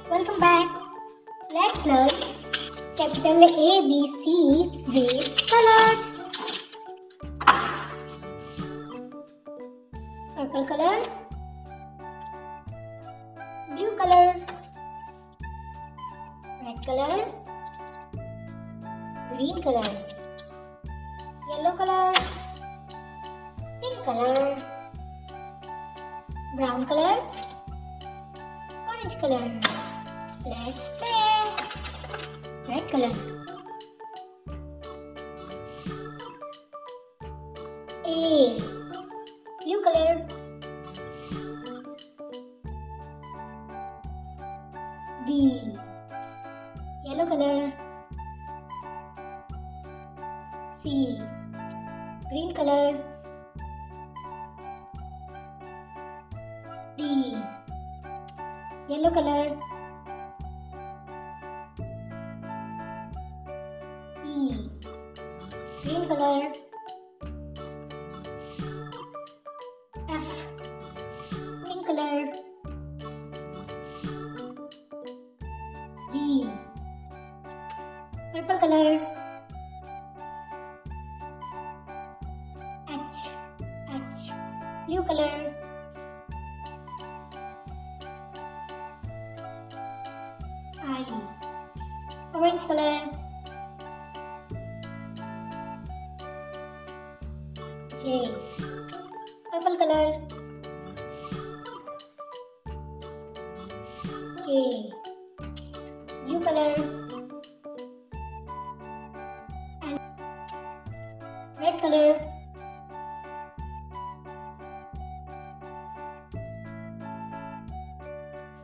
welcome back. Let's learn capital ABC with colors. Purple color, blue color, red color, green color, yellow color, pink color, brown color, orange color. Let's play. Red color. A. Blue color. B. Yellow color. C. Green color. D. Yellow color. E. Green color. F. Pink color. G. Purple color. H. Blue color. I. Orange color. J. Purple color. K. Blue color. And red color.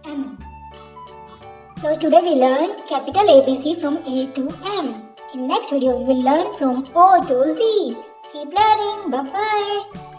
M. So today we learn capital ABC from A to M. In next video we will learn from O to Z. Keep learning. Bye-bye.